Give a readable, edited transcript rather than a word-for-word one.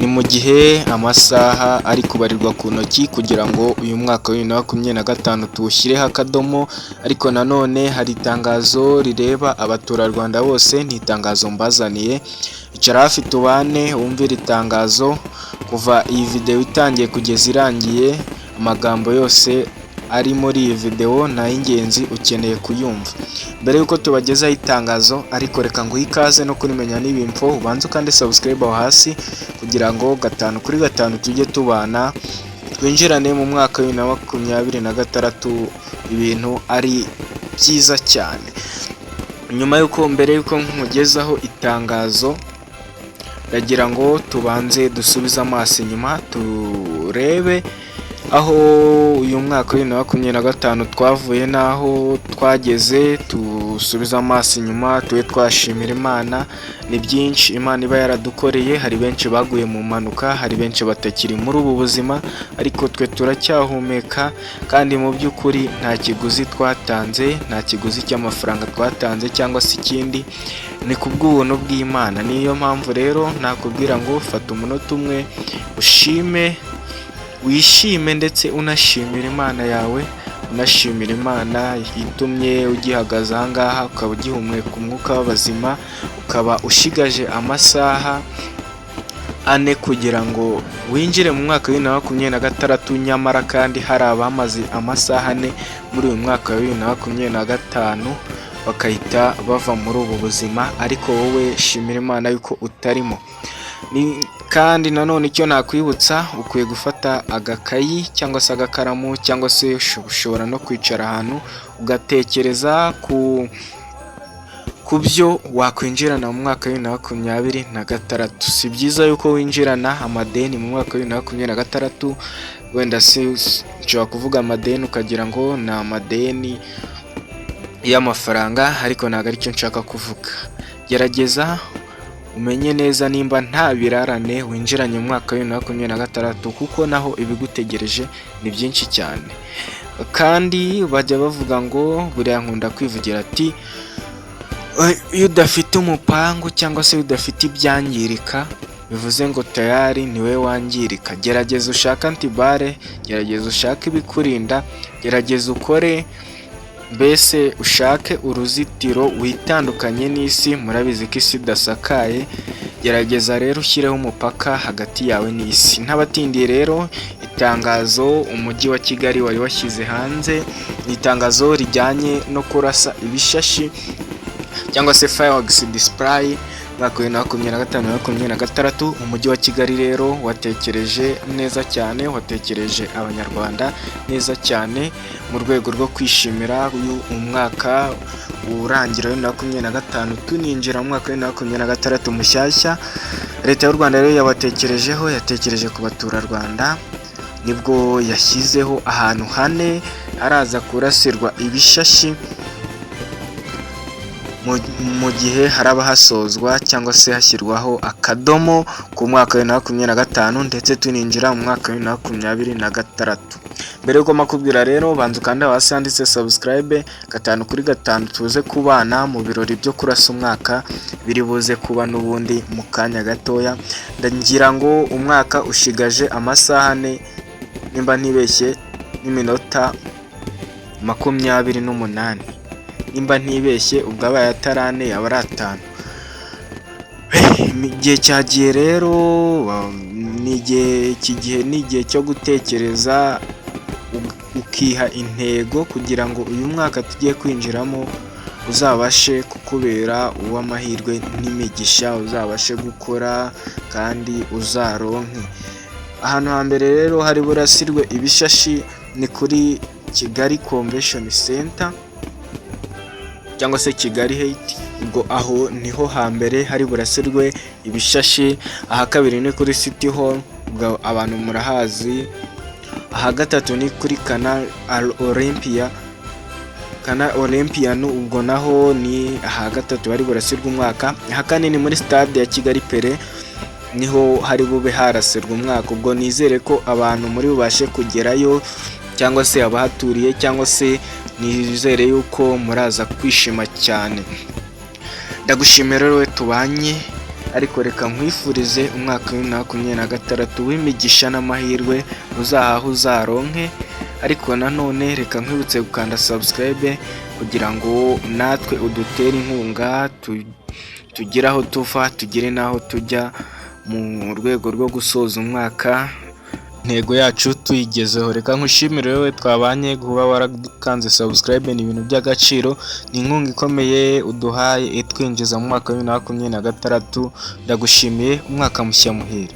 ni mu gihe amasaha ari kubarirwa ku ntoki kugira ngo uyu mwaka wa 2025 tuwushyireho akadomo, ariko nanone hari itangazo rireba abaturarwanda bose, ni itangazo mbazaniye. Icara hafi tubane wumve iri tangazo kuva iyi video itangiye kugeza irangiye, amagambo yose ari muri iyi video na y'ingenzi ukeneye kuyumva. Mbere yuko tubagezaho itangazo ariko reka ngo ikaze no kurimenya n'ibimfo, ubanze kandi subscribe aho hasi kugira ngo 5 kuri 5 tujye tubana, twinjirane mu mwaka wa 2026 ibintu ari byiza cyane. Mbere yuko nkugezaho itangazo, ndagira ngo tubanze dusubize amaso inyuma turebe aho uyu mwaka wa 2025 twavuye naho twageze, tusubiza amaso inyuma tube twashimira Imana. Ni byinshi Imana iba yaradukoreye, hari benshi baguye mu mpanuka, hari benshi batakiri muri ubu buzima, ariko twe turacyahumeka kandi mu by'ukuri nta kiguzi twatanze, nta kiguzi cy'amafaranga twatanze cyangwa se ikindi, ni kubw'ubuntu bw'Imana. Niyo mpamvu rero nakubwira ngo fata umunota umwe ushime, wishime ndetse unashimira Imana yawe, unashimira Imana yitumye ugihagaze aha ngaha, ukaba ugihumeka umwuka w'abazima, ukaba ushigaje amasaha 4 kugira ngo winjire mu mwaka wa 2026, nyamara kandi hari abamaze amasaha 4 muri uyu mwaka wa 2025 bakahita bava muri ubu buzima, ariko wowe shimira Imana yuko utarimo. Kandi nanone icyo nakwibutsa, ukwiye gufata agakayi cyangwa se agakaramu, cyangwa se ushobora no kwicara ahantu ugatekereza ku byo wakwinjirana mu mwaka wa 2026. Si byiza yuko winjirana amadeni mu mwaka wa 2026, wenda nshobora kuvuga amadeni ukagira ngo ni amadeni y'amafaranga, ariko ntabwo aricyo nshaka kuvuga. Gerageza umenye neza nimba nta birarane winjiranye mu mwaka wa 2026, kuko naho ibigutegereje ni byinshi cyane. Kandi bajya bavuga ngo, buriya nkunda kwivugira ati, iyo udafite umupangu cyangwa se udafite ibyangirika, bivuze ngo tayari niwe wangirika. Gerageza ushaka antibare, gerageza ushake ibikurinda, gerageza ukore, mbese ushake uruzitiro witandukanye n'isi. Murabizi ko isi idasakaye, gerageza rero ushyireho umupaka hagati yawe n'isi. Ntabatindiye rero, itangazo umujyi wa Kigali wari washyize hanze, ni itangazo rijyanye no kurasa ibishashi cyangwa se fireworks display mwaka wa 2025-2026. Umujyi wa Kigali rero watekereje neza cyane, watekereje abanyarwanda neza cyane mu rwego rwo kwishimira uyu umwaka urangira wa 2025 tuninjira mu mwaka wa 2026 mushyashya. Leta y'u Rwanda rero yatekereje ku baturarwanda, nibwo yashyizeho ahantu 4 haraza kurasirwa ibishashi mu gihe haraba hasozwa cyangwa se hashyirwaho akadomo ku mwaka wa 2025 ndetse tuninjira mu mwaka wa 2026. Mbere yuko makubwira rero, banza ukanda hasi handitse subscribe, 5 kuri 5 tuze kubana mu birori byo kurasa umwaka, biri buze kuba n'ubundi mu kanya gatoya. Ndagira ngo umwaka ushigaje amasaha 4 nimba ntibeshye n'iminota 28, nimba ntibeshye ubwo abaye atarane yaba ari 5. Igihe cyagiye rero, ni igihe cyo gutekereza, ukiha intego kugira ngo uyu mwaka tugiye kwinjiramo uzabashe kukubera uw'amahirwe n'imigisha, uzabashe gukora kandi uzaronke. Ahantu hambere rero hari burasirwe ibishashi ni kuri Kigali Convention Center cyangwa se Kigali Heights. Ubwo aho niho hambere hari burasirwe ibishashi. Aha kabiri ni kuri City Hall, ubwo abantu murahazi. Aha gatatu ni kuri Canal Olympia, ubwo naho ni aha gatatu hari burasirwa umwaka. Aha kane ni muri stade ya Kigali Pele, niho hari bube harasirwa umwaka. Ubwo nizere ko abantu muri bubashe kugerayo, cyangwa se abahaturiye, cyangwa se nizere yuko muraza kwishima cyane. Ndagushimira rero tubanye ariko reka nkwifurize umwaka wa 2026 w'imigisha n'amahirwe uzahaha uzaronke, ariko nanone reka nkwibutse gukanda subscribe kugira ngo natwe udutere inkunga tugire aho tuva tugire n'aho tujya mu rwego rwo gusoza umwaka intego yacu tuyigezeho. Reka nkushimire wowe twabanye kuba warakanze subscribe, ni ibintu by'agaciro, ni inkunga ikomeye uduhaye itwinjiza mu mwaka wa 2026. Ndagushimiye, umwaka mushya muhire.